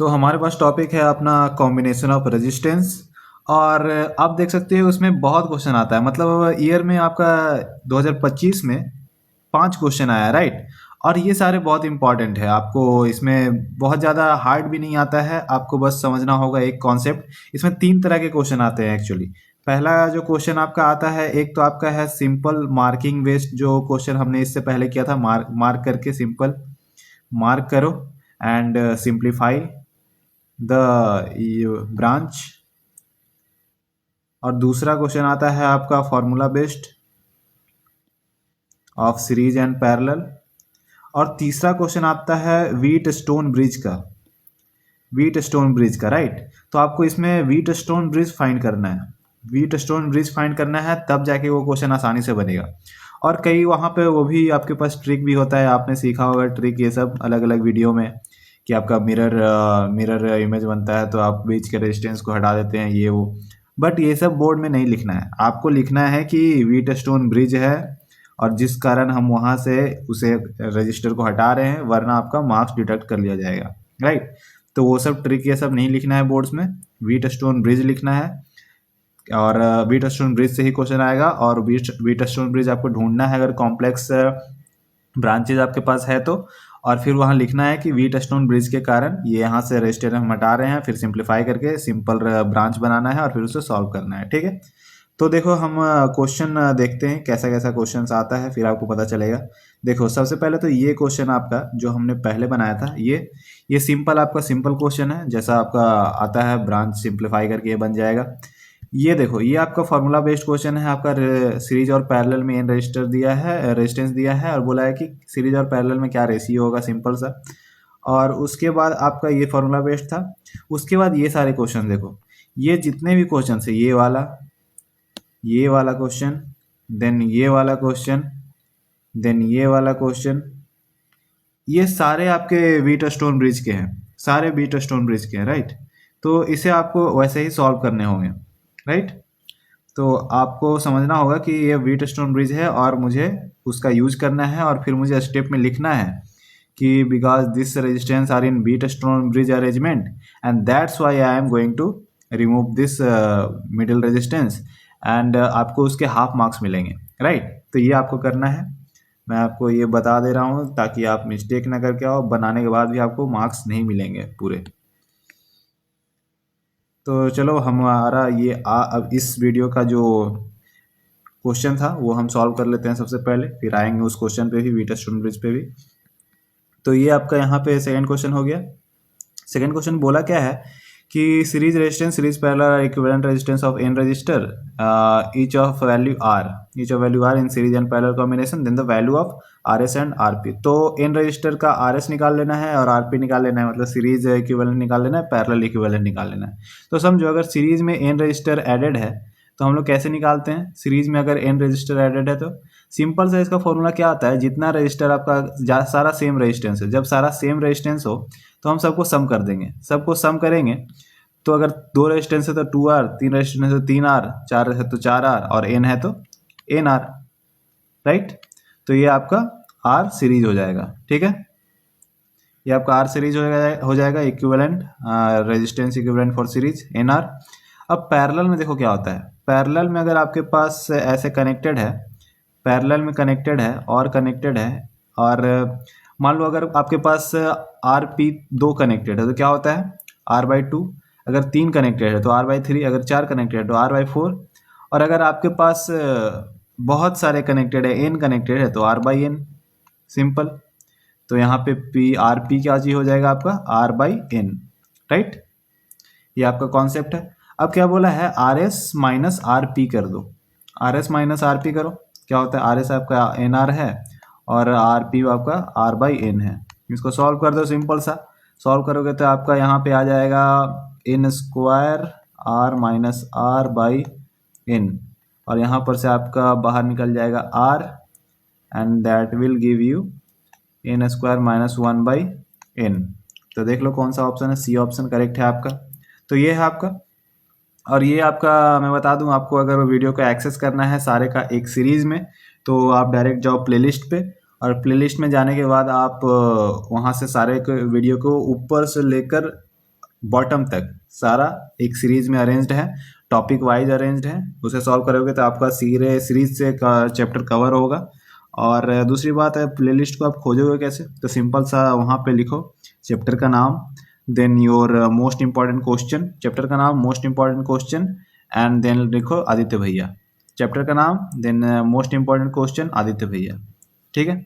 तो हमारे पास टॉपिक है अपना कॉम्बिनेशन ऑफ रेजिस्टेंस। और आप देख सकते हो उसमें बहुत क्वेश्चन आता है, मतलब ईयर में आपका 2025 में 5 क्वेश्चन आया, राइट। और ये सारे बहुत इंपॉर्टेंट है, आपको इसमें बहुत ज़्यादा हार्ड भी नहीं आता है, आपको बस समझना होगा एक कॉन्सेप्ट। इसमें 3 तरह के क्वेश्चन आते हैं एक्चुअली। पहला जो क्वेश्चन आपका आता है, एक तो आपका है सिंपल मार्किंग बेस्ड, जो क्वेश्चन हमने इससे पहले किया था, मार्क करके सिंपल मार्क करो एंड सिंप्लीफाई द ब्रांच। और दूसरा क्वेश्चन आता है आपका formula based of series and parallel. और तीसरा क्वेश्चन आता है व्हीट स्टोन ब्रिज का, व्हीट स्टोन ब्रिज का, राइट। तो आपको इसमें व्हीट स्टोन ब्रिज फाइंड करना है, व्हीट स्टोन ब्रिज फाइंड करना है, तब जाके वो क्वेश्चन आसानी से बनेगा। और कई वहाँ पे वो भी आपके पास ट्रिक भी होता है, आपने सीखा होगा ट्रिक ये सब अलग अलग वीडियो में, कि आपका मिरर इमेज बनता है तो आप बीच के रेजिस्टेंस को हटा देते हैं, ये वो। बट ये सब बोर्ड में नहीं लिखना है, आपको लिखना है कि व्हीट स्टोन ब्रिज है और जिस कारण हम वहाँ से उसे रजिस्टर को हटा रहे हैं, वरना आपका मार्क्स डिडक्ट कर लिया जाएगा, राइट। तो वो सब ट्रिक ये सब नहीं लिखना है बोर्ड्स में, व्हीट स्टोन ब्रिज लिखना है। और व्हीट स्टोन ब्रिज से ही क्वेश्चन आएगा। और व्हीट स्टोन ब्रिज आपको ढूंढना है अगर कॉम्प्लेक्स ब्रांचेज आपके पास है तो। और फिर वहाँ लिखना है कि व्हीट स्टोन ब्रिज के कारण ये यहाँ से रजिस्टर हम हटा रहे हैं, फिर सिंप्लीफाई करके सिंपल ब्रांच बनाना है और फिर उसे सॉल्व करना है, ठीक है। तो देखो हम क्वेश्चन देखते हैं कैसा कैसा क्वेश्चन आता है, फिर आपको पता चलेगा। देखो सबसे पहले तो ये क्वेश्चन आपका जो हमने पहले बनाया था, ये सिंपल आपका सिंपल क्वेश्चन है, जैसा आपका आता है ब्रांच सिंप्लीफाई करके ये बन जाएगा। ये देखो ये आपका फॉर्मूला बेस्ड क्वेश्चन है, आपका सीरीज और पैरेलल में एन रजिस्टर दिया है, रेजिस्टेंस दिया है, और बोला है कि सीरीज और पैरेलल में क्या रेशियो होगा, सिंपल सा। और उसके बाद आपका ये फॉर्मूला बेस्ड था। उसके बाद ये सारे क्वेश्चन देखो, ये जितने भी क्वेश्चन है, ये वाला क्वेश्चन, देन ये वाला क्वेश्चन, देन ये वाला क्वेश्चन, ये सारे आपके व्हीट स्टोन ब्रिज के हैं, सारे व्हीट स्टोन ब्रिज के हैं, राइट। तो इसे आपको वैसे ही सॉल्व करने होंगे, राइट। तो आपको समझना होगा कि ये व्हीट स्टोन ब्रिज है और मुझे उसका यूज करना है, और फिर मुझे स्टेप में लिखना है कि because this resistance are in Wheatstone bridge arrangement and that's why I am going to remove this middle resistance, and आपको उसके हाफ मार्क्स मिलेंगे, राइट। तो ये आपको करना है, मैं आपको ये बता दे रहा हूँ ताकि आप मिस्टेक ना करके आओ, बनाने के बाद भी आपको मार्क्स नहीं मिलेंगे पूरे। तो चलो हमारा ये अब इस वीडियो का जो क्वेश्चन था वो हम सॉल्व कर लेते हैं सबसे पहले, फिर आएंगे उस क्वेश्चन पे भी, व्हीट स्टोन ब्रिज पे भी। तो ये आपका यहाँ पे सेकंड क्वेश्चन हो गया। सेकंड क्वेश्चन बोला क्या है कि series resistance, series parallel equivalent resistance of N resistor, each of value R in series and parallel combination, then the value of R S and R P. तो N resistor का R S निकाल लेना है और R P निकाल लेना है, मतलब सीरीज इक्विवेलेंट निकाल लेना है, पैरेलल इक्विवेलेंट निकाल लेना है। तो समझो अगर सीरीज में एन रजिस्टर एडेड है तो हम लोग कैसे निकालते हैं, सीरीज में अगर एन रजिस्टर एडेड है तो सिंपल सा इसका फॉर्मूला क्या आता है, जितना रजिस्टर आपका सारा सेम रेजिस्टेंस है, जब सारा सेम रेजिस्टेंस हो तो हम सबको सम कर देंगे, सबको सम करेंगे। तो अगर 2 रेजिस्टेंस है तो 2R, 3 रेजिस्टेंस है तो 3R, 4 है तो 4R, और n है तो nR, राइट। तो ये आपका R सीरीज हो जाएगा, ठीक है। ये आपका R सीरीज हो जाएगा equivalent resistance equivalent for series nR। अब पैरेलल में देखो क्या होता है, पैरेलल में अगर आपके पास ऐसे कनेक्टेड है, पैरेलल में कनेक्टेड है और कनेक्टेड है, और मान लो अगर आपके पास RP 2 कनेक्टेड है तो क्या होता है R/2, अगर 3 कनेक्टेड है तो R/3, अगर 4 कनेक्टेड है तो R/4, और अगर आपके पास बहुत सारे कनेक्टेड है, n कनेक्टेड है तो R/n, सिंपल। तो यहाँ पे RP क्या चीज हो जाएगा आपका R/n, राइट। ये आपका कॉन्सेप्ट है। अब क्या बोला है, RS माइनस RP कर दो, RS माइनस RP करो, क्या होता है RS आपका NR है और RP आपका R/n है। इसको सॉल्व कर दो, सिंपल सा सॉल्व करोगे तो आपका यहाँ पे आ जाएगा n² R माइनस R/n, और यहाँ पर से आपका बाहर निकल जाएगा R, and that will give you n² minus 1/n। तो देख लो कौन सा ऑप्शन है, सी ऑप्शन करेक्ट है आपका। तो ये है आपका। और ये आपका मैं बता दूं आपको, अगर वीडियो को एक्सेस करना है सारे का एक सीरीज में, तो आप डायरेक्ट जाओ प्लेलिस्ट पे, और प्लेलिस्ट में जाने के बाद आप वहाँ से सारे वीडियो को ऊपर से लेकर बॉटम तक सारा एक सीरीज में अरेंज्ड है, टॉपिक वाइज अरेंज्ड है। उसे सॉल्व करोगे तो आपका सीरीज से चैप्टर कवर होगा। और दूसरी बात है, प्लेलिस्ट को आप खोजोगे कैसे? तो सिंपल सा वहाँ पे लिखो चैप्टर का नाम, then your most important question, chapter का नाम, most important question, and then लिखो आदित्य भैया। चैप्टर का नाम, then most important question, Aditya भैया। ठीक है,